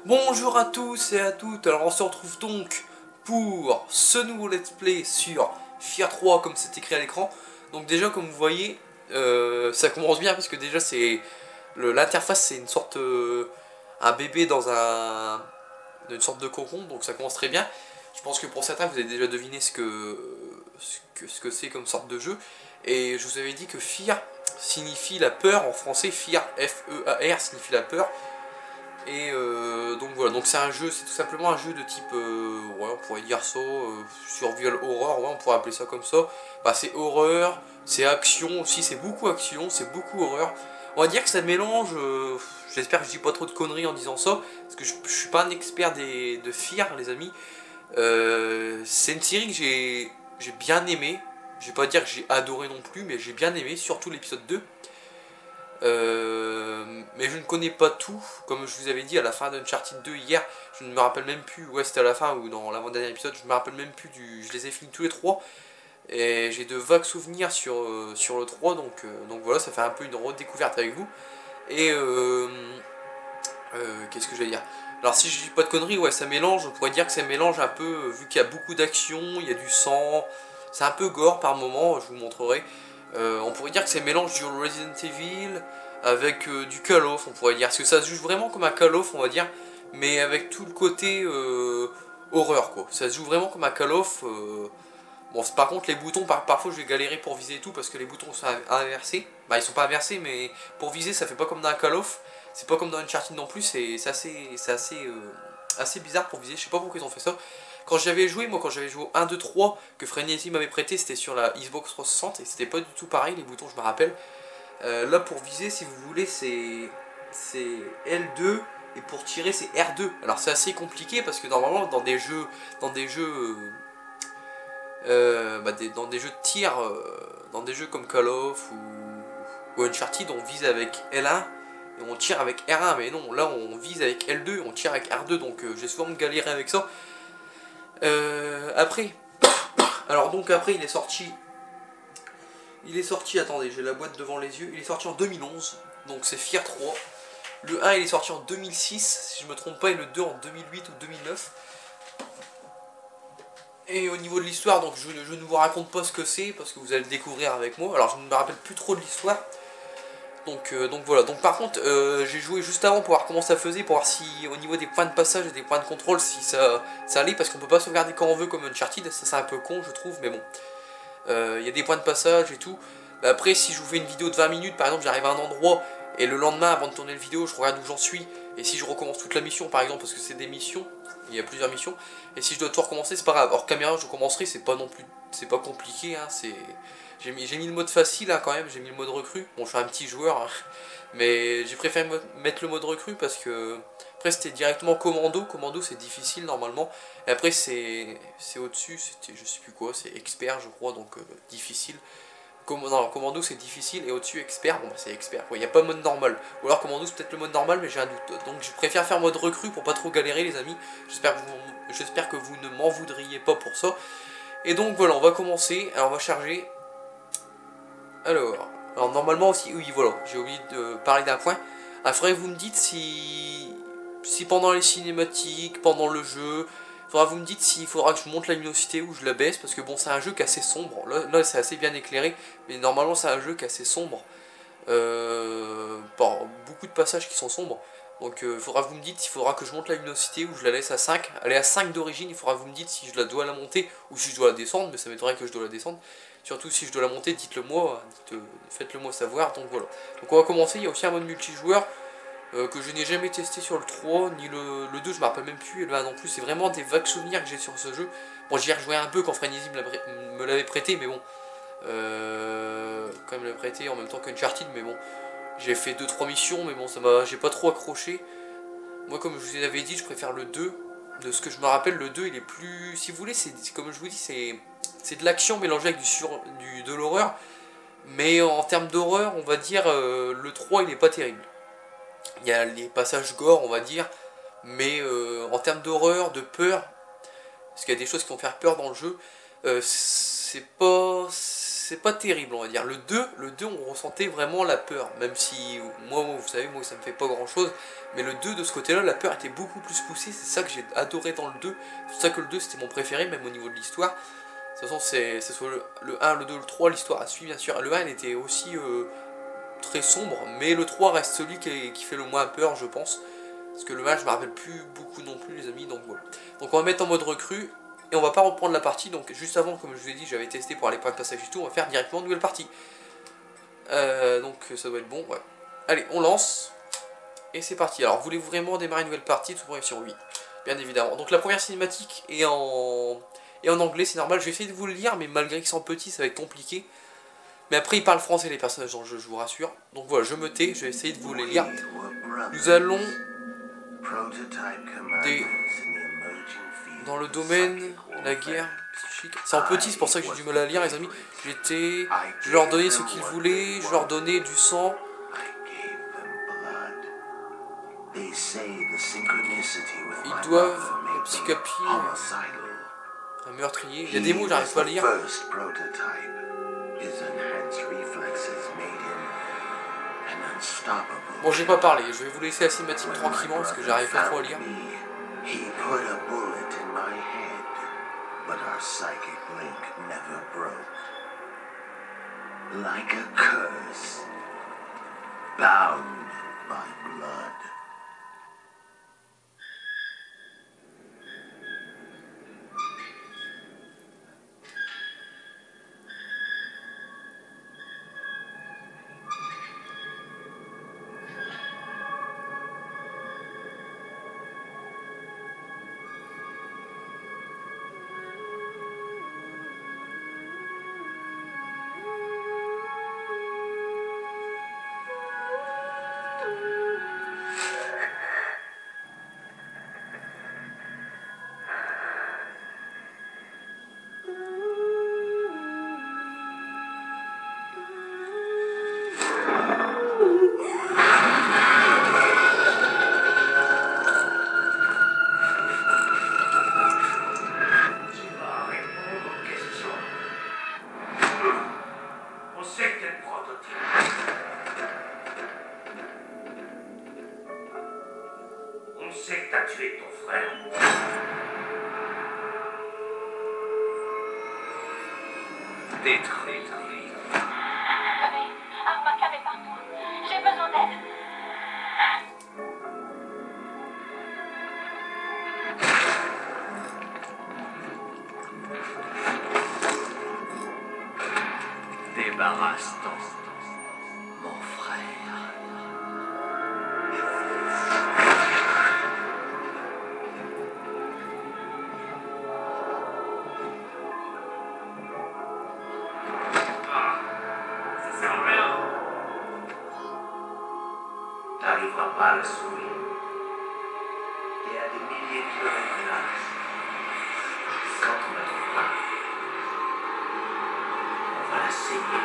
Bonjour à tous et à toutes, alors on se retrouve donc pour ce nouveau let's play sur Fear 3 comme c'est écrit à l'écran. Donc déjà comme vous voyez, ça commence bien parce que déjà c'est l'interface, c'est une sorte un bébé dans une sorte de cocon, donc ça commence très bien. Je pense que pour certains vous avez déjà deviné ce que c'est comme sorte de jeu. Et je vous avais dit que Fear signifie la peur en français, Fear F-E-A-R signifie la peur. Et donc voilà, donc c'est un jeu, c'est tout simplement un jeu de type, ouais, on pourrait dire ça, survival horror, ouais, on pourrait appeler ça comme ça. Bah, c'est horreur, c'est action aussi, c'est beaucoup action, c'est beaucoup horreur. On va dire que ça mélange, j'espère que je dis pas trop de conneries en disant ça, parce que je suis pas un expert de Fear, les amis. C'est une série que j'ai bien aimé, je vais pas dire que j'ai adoré non plus, mais j'ai bien aimé, surtout l'épisode 2. Mais je ne connais pas tout, comme je vous avais dit à la fin d'Uncharted 2 hier, je ne me rappelle même plus, ouais c'était à la fin ou dans l'avant-dernier épisode, je me rappelle même plus je les ai finis tous les trois, et j'ai de vagues souvenirs sur le 3, donc voilà, ça fait un peu une redécouverte avec vous, et qu'est-ce que je vais dire. Alors si je dis pas de conneries, ouais ça mélange, on pourrait dire que ça mélange un peu, vu qu'il y a beaucoup d'action, il y a du sang, c'est un peu gore par moment, je vous montrerai. On pourrait dire que c'est un mélange du Resident Evil avec du Call of, on pourrait dire. Parce que ça se joue vraiment comme un Call of, on va dire, mais avec tout le côté horreur, quoi. Ça se joue vraiment comme un Call of. Bon, par contre, les boutons, parfois je vais galérer pour viser et tout, parce que les boutons sont inversés. Bah, ils sont pas inversés, mais pour viser, ça fait pas comme dans un Call of. C'est pas comme dans Uncharted non plus, c'est assez bizarre pour viser. Je sais pas pourquoi ils ont fait ça. Quand j'avais joué, moi quand j'avais joué au 1, 2, 3 que Frenezy m'avait prêté, c'était sur la Xbox 360 et c'était pas du tout pareil, les boutons je me rappelle. Là pour viser, si vous voulez, c'est L2 et pour tirer c'est R2. Alors c'est assez compliqué parce que normalement dans des jeux dans des jeux de tir, dans des jeux comme Call of ou Uncharted, on vise avec L1 et on tire avec R1, mais non, là on vise avec L2 et on tire avec R2, donc j'ai souvent galéré avec ça. Après, alors donc après il est sorti, attendez, j'ai la boîte devant les yeux, il est sorti en 2011, donc c'est Fear 3. Le 1 il est sorti en 2006, si je me trompe pas, et le 2 en 2008 ou 2009. Et au niveau de l'histoire, donc je ne vous raconte pas ce que c'est, parce que vous allez le découvrir avec moi. Alors je ne me rappelle plus trop de l'histoire. Donc voilà, donc par contre j'ai joué juste avant pour voir comment ça faisait, pour voir si au niveau des points de passage et des points de contrôle si ça allait, parce qu'on peut pas sauvegarder quand on veut comme Uncharted, ça c'est un peu con je trouve, mais bon. Il y a des points de passage et tout. Après si je vous fais une vidéo de 20 minutes par exemple, j'arrive à un endroit et le lendemain avant de tourner la vidéo je regarde où j'en suis, et si je recommence toute la mission par exemple, parce que c'est des missions, il y a plusieurs missions, et si je dois tout recommencer c'est pas grave, hors caméra je recommencerai, c'est pas non plus, c'est pas compliqué, hein, c'est... J'ai mis le mode facile hein, quand même, j'ai mis le mode recrue, bon je suis un petit joueur, hein, mais j'ai préféré mettre le mode recrue parce que après c'était directement commando c'est difficile normalement, et après c'est au-dessus, c'était je sais plus quoi, c'est expert je crois, donc difficile. Non, commando c'est difficile et au-dessus expert, bon bah c'est expert, il n'y a pas mode normal. Ou alors commando c'est peut-être le mode normal mais j'ai un doute. Donc je préfère faire mode recrue pour pas trop galérer les amis. J'espère que vous ne m'en voudriez pas pour ça. Et donc voilà, on va commencer, alors on va charger. Alors normalement aussi, oui voilà, j'ai oublié de parler d'un point. Il faudrait que vous me dites si pendant les cinématiques, pendant le jeu, faudra que vous me dites s'il faudra que je monte la luminosité ou je la baisse, parce que bon c'est un jeu qui est assez sombre, là c'est assez bien éclairé, mais normalement c'est un jeu qui est assez sombre, beaucoup de passages qui sont sombres, donc il faudra que vous me dites s'il faudra que je monte la luminosité ou je la laisse à 5, elle est à 5 d'origine, il faudra que vous me dites si je dois la monter ou si je dois la descendre, mais ça m'étonnerait que je dois la descendre, surtout si je dois la monter, dites-le moi, faites-le moi savoir, donc voilà. Donc on va commencer, il y a aussi un mode multijoueur, que je n'ai jamais testé sur le 3, ni le 2, je me rappelle même plus, et le 1 non plus, c'est vraiment des vagues souvenirs que j'ai sur ce jeu. Bon, j'y ai rejoué un peu quand Frenezy me l'avait prêté, mais bon, quand il me l'a prêté en même temps qu'Uncharted, mais bon, j'ai fait 2-3 missions, mais bon, j'ai pas trop accroché. Moi, comme je vous avais dit, je préfère le 2, de ce que je me rappelle, le 2 il est plus, si vous voulez, c'est comme je vous dis, c'est de l'action mélangée avec de l'horreur, mais en termes d'horreur, on va dire, le 3 il est pas terrible. Il y a les passages gore, on va dire, mais en termes d'horreur, de peur, parce qu'il y a des choses qui vont faire peur dans le jeu, c'est c'est pas terrible, on va dire. Le 2, on ressentait vraiment la peur, même si, moi, vous savez, moi, ça me fait pas grand-chose, mais le 2, de ce côté-là, la peur était beaucoup plus poussée, c'est ça que j'ai adoré dans le 2, c'est pour ça que le 2, c'était mon préféré, même au niveau de l'histoire. De toute façon, c'est soit le 1, le 2, le 3, l'histoire a suivi, bien sûr. Le 1, il était aussi très sombre, mais le 3 reste celui qui fait le moins peur, je pense. Parce que le 1, je me rappelle plus beaucoup non plus, les amis, donc voilà. Donc on va mettre en mode recrue, et on va pas reprendre la partie, donc juste avant, comme je vous ai dit, j'avais testé pour aller points de passage et tout, on va faire directement une nouvelle partie. Donc ça doit être bon, ouais. Allez, on lance, et c'est parti. Alors, voulez-vous vraiment démarrer une nouvelle partie? Tout pour sur oui, bien évidemment. Donc la première cinématique est en anglais, c'est normal, je vais essayer de vous le lire, mais malgré qu'ils sont petits, ça va être compliqué. Mais après, ils parlent français, les personnages dans le jeu, je vous rassure. Donc voilà, je me tais, je vais essayer de vous les lire. Nous allons dans le domaine, la guerre psychique. C'est en petit, c'est pour ça que j'ai du mal à lire, les amis. Je leur donnais ce qu'ils voulaient, je leur donnais du sang. Ils doivent, le psychapie, un meurtrier. Il y a des mots, j'arrive pas à lire. Bon, j'ai pas parlé, je vais vous laisser la cinématique tranquillement parce que j'arrive pas trop à lire. Like a curse, bound by blood. Venez, Armaca est partout. J'ai besoin d'aide. Débarrasse-toi, mon frère. Ça sert à rien. T'arriveras pas à la sauver. Et à des milliers de kilomètres là. Quand on la trouvera, on va la saigner.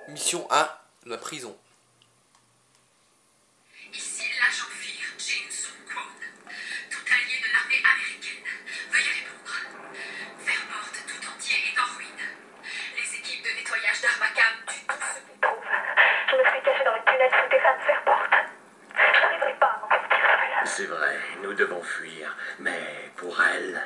Mission 1, la prison. Ici l'agent Fear, James Kwon, tout allié de l'armée américaine. Veuillez répondre. Fairport tout entier est en ruine. Les équipes de nettoyage d'Armacam tuent tout ce qui trouve. Je me suis caché dans le tunnel souterrain de Fairport. Je n'arriverai pas à m'en sortir seule. C'est vrai, nous devons fuir, mais pour elle...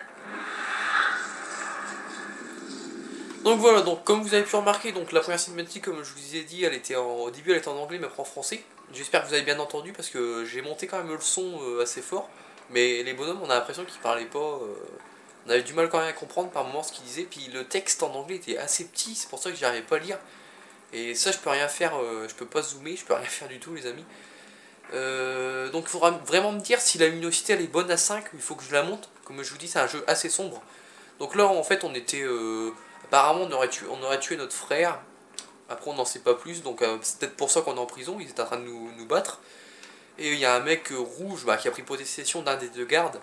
Donc voilà, donc comme vous avez pu remarquer, donc la première cinématique, comme je vous ai dit, au début elle était en anglais mais après en français. J'espère que vous avez bien entendu parce que j'ai monté quand même le son assez fort, mais les bonhommes on a l'impression qu'ils parlaient pas On avait du mal quand même à comprendre par moments ce qu'il disait. Puis le texte en anglais était assez petit, c'est pour ça que j'arrivais pas à lire. Et ça, je peux rien faire, je peux pas zoomer, je peux rien faire du tout, les amis. Donc il faudra vraiment me dire si la luminosité elle est bonne à 5, il faut que je la monte. Comme je vous dis, c'est un jeu assez sombre. Donc là, en fait, on était... apparemment, on aurait tué notre frère. Après, on n'en sait pas plus, donc c'est peut-être pour ça qu'on est en prison. Ils étaient en train de nous battre. Et il y a un mec rouge qui a pris possession d'un des deux gardes.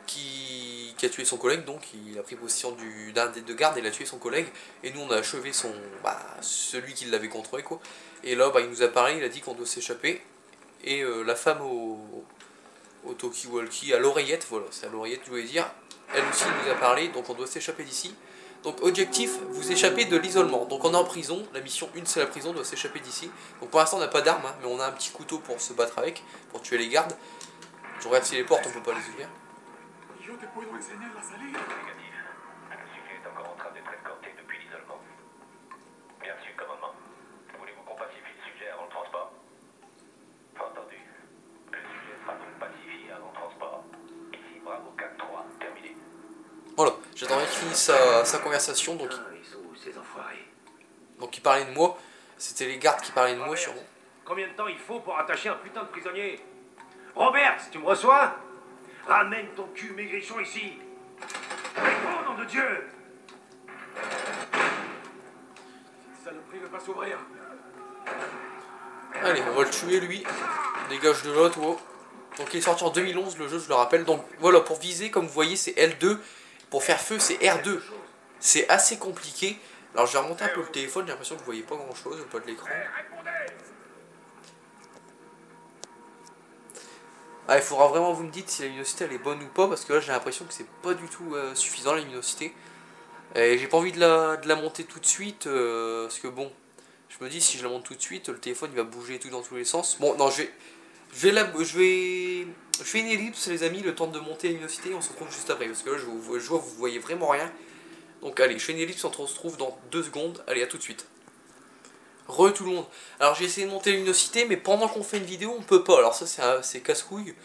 Qui a tué son collègue, donc il a pris possession d'un des deux gardes, et il a tué son collègue, et nous on a achevé celui qui l'avait contrôlé, quoi. Et là il nous a parlé, il a dit qu'on doit s'échapper, et la femme au talkie-walkie, à l'oreillette, voilà, c'est à l'oreillette je voulais dire, elle aussi nous a parlé, donc on doit s'échapper d'ici. Donc objectif, vous échappez de l'isolement, donc on est en prison, la mission 1 c'est la prison, on doit s'échapper d'ici. Donc pour l'instant on n'a pas d'armes, mais on a un petit couteau pour se battre avec, pour tuer les gardes. Je regarde si les portes on peut pas les ouvrir. Négatif. Le sujet est encore en train d'être escorté depuis l'isolement. Bien sûr, commandement. Voulez-vous qu'on pacifie le sujet avant le transport? Entendu. Le sujet sera donc pacifié avant le transport. Ici, Bravo 4-3, terminé. Voilà, j'attendais qu'il finisse sa conversation, donc Ils sont où ces enfoirés? il parlait de moi, c'était les gardes qui parlaient de moi sûrement. Combien de temps il faut pour attacher un putain de prisonnier? Robert, si tu me reçois, ramène ton cul maigrichon ici. Réponds, nom de Dieu. Cette saloperie veut pas s'ouvrir. Allez, on va le tuer lui, dégage de là toi. Donc il est sorti en 2011 le jeu, je le rappelle. Donc voilà, pour viser, comme vous voyez, c'est L2, pour faire feu c'est R2. C'est assez compliqué. Alors je vais remonter un peu le téléphone, j'ai l'impression que vous voyez pas grand chose, pas de l'écran. Ah, il faudra vraiment vous me dites si la luminosité elle est bonne ou pas, parce que là j'ai l'impression que c'est pas du tout suffisant la luminosité. Et j'ai pas envie de la monter tout de suite, parce que bon, je me dis si je la monte tout de suite, le téléphone il va bouger tout dans tous les sens. Bon, non, je fais une ellipse les amis, le temps de monter la luminosité, on se retrouve juste après, parce que là je vois que vous voyez vraiment rien. Donc allez, je fais une ellipse, on se retrouve dans 2 secondes, allez à tout de suite. Re tout le monde. Alors j'ai essayé de monter la luminosité, mais pendant qu'on fait une vidéo, on peut pas. Alors ça c'est casse-couille.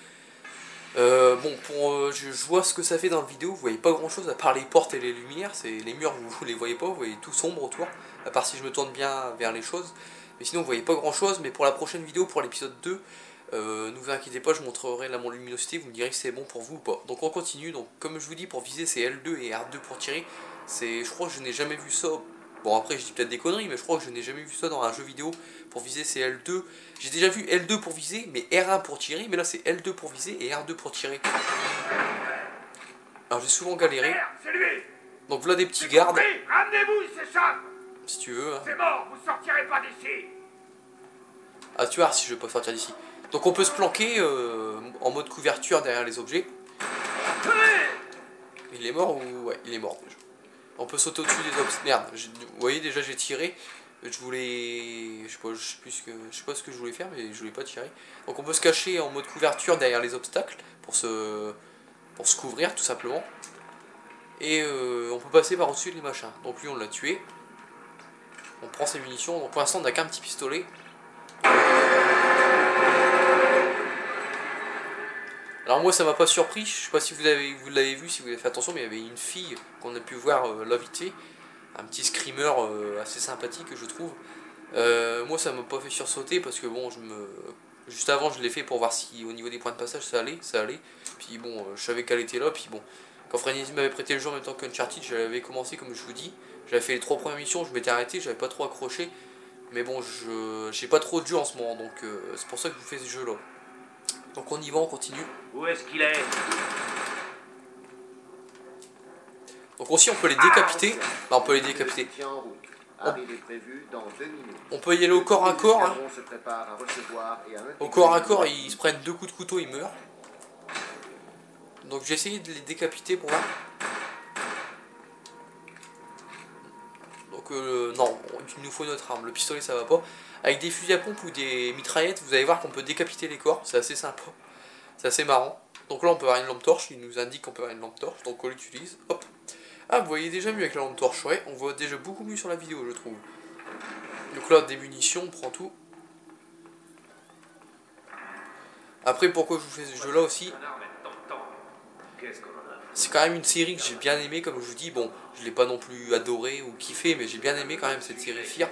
Je vois ce que ça fait dans la vidéo. Vous voyez pas grand chose à part les portes et les lumières. Les murs, vous les voyez pas. Vous voyez tout sombre autour. À part si je me tourne bien vers les choses. Mais sinon, vous voyez pas grand chose. Mais pour la prochaine vidéo, pour l'épisode 2, ne vous inquiétez pas, je montrerai la luminosité. Vous me direz si c'est bon pour vous ou pas. Donc on continue. Donc comme je vous dis, pour viser, c'est L2 et R2 pour tirer. Je crois que je n'ai jamais vu ça. Bon après je dis peut-être des conneries, mais je crois que je n'ai jamais vu ça dans un jeu vidéo. Pour viser c'est L2. J'ai déjà vu L2 pour viser, mais R1 pour tirer. Mais là c'est L2 pour viser et R2 pour tirer. Alors j'ai souvent galéré. Donc voilà des petits gardes. Ramenez-vous, il s'échappe. Si tu veux. Hein. C'est mort, vous sortirez pas d'ici. Ah tu vois si je veux pas sortir d'ici. Donc on peut se planquer en mode couverture derrière les objets. Il est mort ou... Ouais, il est mort déjà. On peut sauter au-dessus des obstacles. Merde, vous voyez déjà j'ai tiré. Je voulais... Je sais pas ce que je voulais faire, mais je voulais pas tirer. Donc on peut se cacher en mode couverture derrière les obstacles pour se couvrir tout simplement. Et on peut passer par au-dessus des machins. Donc lui on l'a tué. On prend ses munitions. Donc pour l'instant on n'a qu'un petit pistolet. Alors moi ça m'a pas surpris, je sais pas si vous l'avez vu, si vous avez fait attention, mais il y avait une fille qu'on a pu voir là vite fait, un petit screamer assez sympathique je trouve. Moi ça m'a pas fait sursauter parce que bon juste avant je l'ai fait pour voir si au niveau des points de passage ça allait. Puis bon je savais qu'elle était là, puis bon quand Frénésie m'avait prêté le jeu en même temps qu'Uncharted, j'avais commencé comme je vous dis, j'avais fait les 3 premières missions, je m'étais arrêté, j'avais pas trop accroché, mais bon j'ai pas trop de jeu en ce moment, donc c'est pour ça que je vous fais ce jeu là. Donc on y va, on continue. Où est-ce qu'il est? Donc aussi on peut les décapiter. Bah, on peut les décapiter. On peut y aller au corps à corps. Hein. Au corps à corps, ils se prennent 2 coups de couteau, ils meurent. Donc j'ai essayé de les décapiter pour voir. Donc non, il nous faut notre arme. Le pistolet ça va pas. Avec des fusils à pompe ou des mitraillettes, vous allez voir qu'on peut décapiter les corps. C'est assez sympa. C'est assez marrant. Donc là on peut avoir une lampe torche. Il nous indique qu'on peut avoir une lampe torche. Donc on l'utilise. Hop. Ah vous voyez déjà mieux avec la lampe torche. Ouais, on voit déjà beaucoup mieux sur la vidéo je trouve. Donc là des munitions, on prend tout. Après pourquoi je vous fais ce jeu là aussi. Qu'est-ce qu'on en a? C'est quand même une série que j'ai bien aimée, comme je vous dis. Bon, je l'ai pas non plus adorée ou kiffée, mais j'ai bien aimé quand même cette série Fear.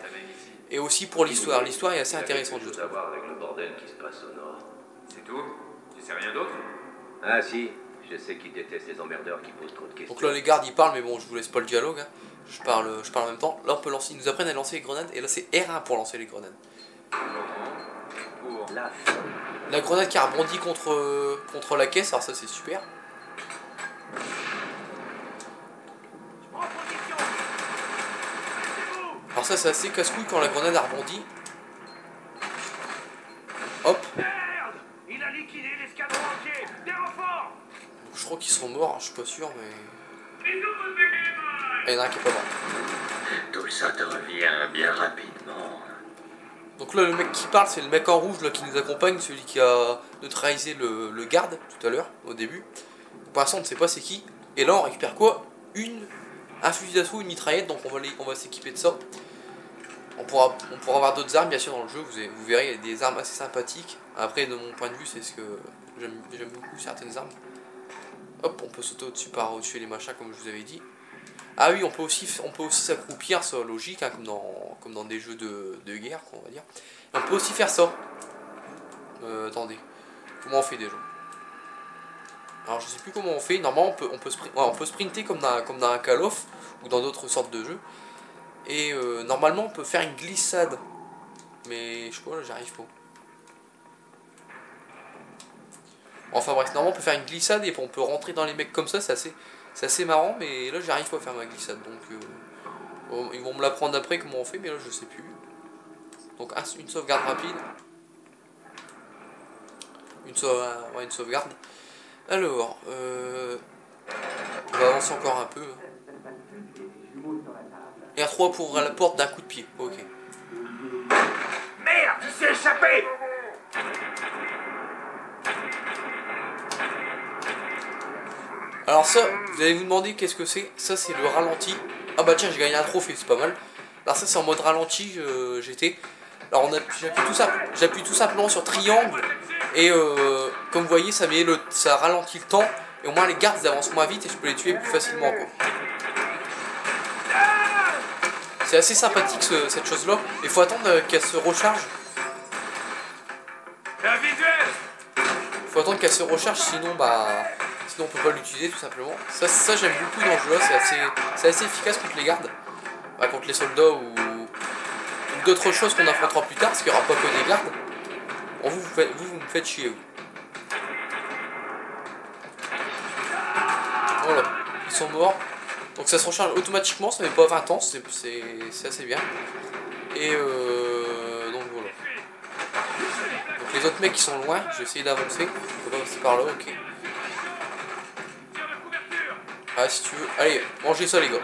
Et aussi pour l'histoire. L'histoire est assez intéressante, je trouve. À voir avec le bordel qui se passe au nord. C'est tout? Tu sais rien d'autre? Ah si, je sais qu'ils détestent les emmerdeurs qui posent trop de questions. Donc là, les gardes ils parlent, mais bon, je vous laisse pas le dialogue. Hein. Je parle en même temps. Là, on peut lancer. Ils nous apprennent à lancer les grenades, et là, c'est R1 pour lancer les grenades. Pour... La La grenade qui a rebondi contre la caisse, alors ça, c'est super. Alors ça, c'est assez casse-couille quand la grenade a rebondi. Hop. merde! Il a liquidé l'escadron entier! Des renforts! Je crois qu'ils sont morts, je suis pas sûr, mais... Ah, il y en a un qui est pas mort. Tout ça te revient bien rapidement. Donc là, le mec qui parle, c'est le mec en rouge là, qui nous accompagne, celui qui a neutralisé le garde tout à l'heure, au début. Pour l'instant, on ne sait pas c'est qui. Et là, on récupère quoi? Un fusil d'assaut, une mitraillette, donc on va s'équiper de ça. On pourra avoir d'autres armes, bien sûr, dans le jeu. Vous verrez, il y a des armes assez sympathiques. Après, de mon point de vue, c'est ce que j'aime beaucoup, certaines armes. Hop, on peut sauter au-dessus par au-dessus les machins, comme je vous avais dit. Ah oui, on peut aussi s'accroupir, ça logique, hein, comme dans des jeux de guerre, on va dire. Et on peut aussi faire ça. Attendez, comment on fait déjà? Alors je sais plus comment on fait. Normalement on peut sprinter comme dans un Call of ou dans d'autres sortes de jeux. Et normalement on peut faire une glissade. Mais je sais pas, là j'arrive pas. Enfin bref, normalement on peut faire une glissade et on peut rentrer dans les mecs comme ça, c'est assez marrant, mais là j'arrive pas à faire ma glissade, donc ils vont me l'apprendre après comment on fait, mais là je sais plus. Donc une sauvegarde rapide. Une sauvegarde. Alors, on va avancer encore un peu. R3 pour ouvrir la porte d'un coup de pied, ok. Merde, il s'est échappé! Alors ça, vous allez vous demander qu'est-ce que c'est. Ça c'est le ralenti. Ah bah tiens, j'ai gagné un trophée, c'est pas mal. Alors ça c'est en mode ralenti, j'étais. Alors j'appuie tout simplement sur triangle. Et comme vous voyez, ça ralentit le temps. Et au moins les gardes ils avancent moins vite et je peux les tuer plus facilement, quoi. C'est assez sympathique cette chose là. Il faut attendre qu'elle se recharge. Faut attendre qu'elle se recharge, sinon on peut pas l'utiliser tout simplement. Ça j'aime beaucoup dans ce jeu là, c'est assez efficace contre les gardes. Bah, contre les soldats ou d'autres choses qu'on affrontera plus tard, parce qu'il n'y aura pas que des gardes. Bon, vous me faites chier, vous. Voilà, ils sont morts. Donc ça se recharge automatiquement, ça met pas 20 ans, c'est assez bien. Et donc voilà. Donc les autres mecs qui sont loin, je vais essayer d'avancer. On peut pas passer par là, ok. Ah si tu veux, allez, mangez ça les gars.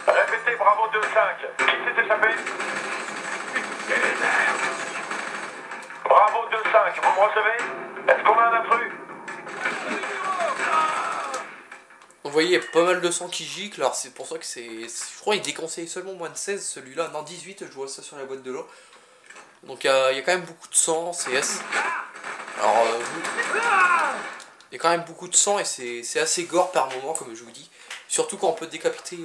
Répétez, bravo 2-5. Qui s'est échappé? Bravo 2-5, vous me recevez? Est-ce qu'on a un intrus? Vous voyez, il y a pas mal de sang qui gicle, alors c'est pour ça que je crois qu'il déconseille seulement moins de 16 celui-là, non 18, je vois ça sur la boîte de l'eau. Donc il y a quand même beaucoup de sang, CS. Alors il y a quand même beaucoup de sang et c'est assez gore par moment, comme je vous dis. Surtout quand on peut décapiter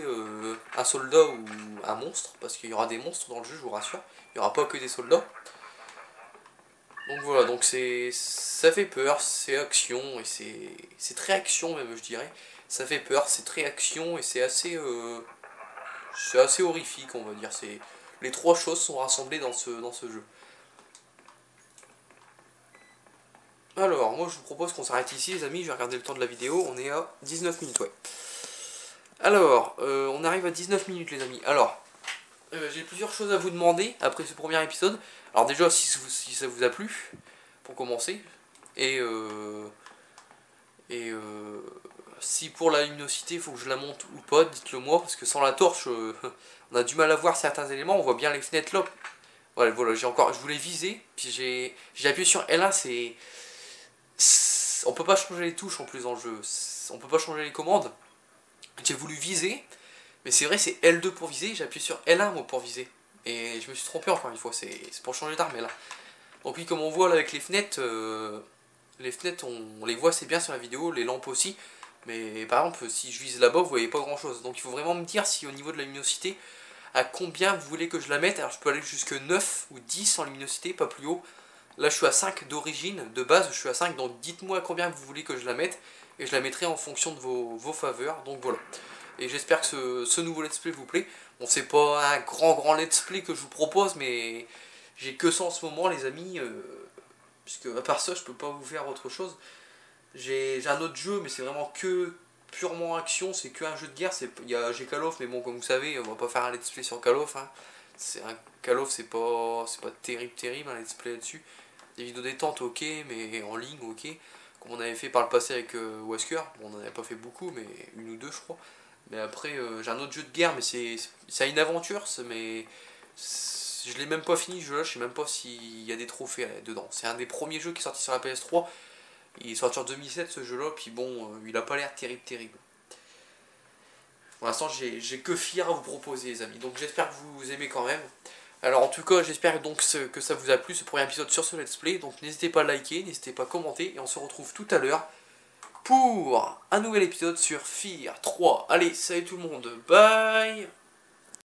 un soldat ou un monstre, parce qu'il y aura des monstres dans le jeu, je vous rassure. Il n'y aura pas que des soldats. Donc voilà, donc ça fait peur, c'est action, et c'est très action même je dirais. Ça fait peur, c'est très action et c'est assez horrifique on va dire. Les trois choses sont rassemblées dans ce jeu. Alors, moi je vous propose qu'on s'arrête ici les amis, je vais regarder le temps de la vidéo, on est à 19 minutes, ouais. Alors, on arrive à 19 minutes les amis. Alors, j'ai plusieurs choses à vous demander après ce premier épisode. Alors déjà, si ça vous a plu, pour commencer, et si pour la luminosité il faut que je la monte ou pas, dites-le moi, parce que sans la torche, on a du mal à voir certains éléments, on voit bien les fenêtres là. Voilà, je voulais viser, puis j'ai appuyé sur L1, on peut pas changer les touches en plus dans le jeu, on peut pas changer les commandes. J'ai voulu viser, Mais c'est vrai, c'est L2 pour viser, j'ai appuyé sur L1 moi pour viser. Et je me suis trompé encore une fois, c'est pour changer d'arme là. Donc oui, comme on voit là avec les fenêtres on les voit c'est bien sur la vidéo, les lampes aussi. Mais par exemple, si je vise là-bas, vous voyez pas grand chose. Donc il faut vraiment me dire si au niveau de la luminosité, à combien vous voulez que je la mette. Alors je peux aller jusque 9 ou 10 en luminosité, pas plus haut. Là je suis à 5 d'origine, de base je suis à 5, donc dites-moi à combien vous voulez que je la mette. Et je la mettrai en fonction de vos faveurs, donc voilà. Et j'espère que ce nouveau let's play vous plaît. Bon, c'est pas un grand let's play que je vous propose, mais j'ai que ça en ce moment les amis. Puisque à part ça je peux pas vous faire autre chose. J'ai un autre jeu mais c'est vraiment que purement action, c'est que un jeu de guerre. J'ai Call of mais bon comme vous savez on va pas faire un let's play sur Call of. Hein. Call of c'est pas terrible un let's play là-dessus. Des vidéos détente ok mais en ligne ok. Comme on avait fait par le passé avec Wesker. Bon, on n'en avait pas fait beaucoup mais une ou deux je crois. Mais après j'ai un autre jeu de guerre mais c'est une aventure mais je l'ai même pas fini ce jeu là, je sais même pas s'il y a des trophées dedans. C'est un des premiers jeux qui est sorti sur la PS3. Il est sorti en 2007 ce jeu là, puis bon il a pas l'air terrible. Pour l'instant j'ai que Fear à vous proposer les amis, donc j'espère que vous aimez quand même. Alors en tout cas j'espère donc que ça vous a plu ce premier épisode sur ce let's play. Donc n'hésitez pas à liker, n'hésitez pas à commenter et on se retrouve tout à l'heure pour un nouvel épisode sur Fear 3. Allez, salut tout le monde, bye.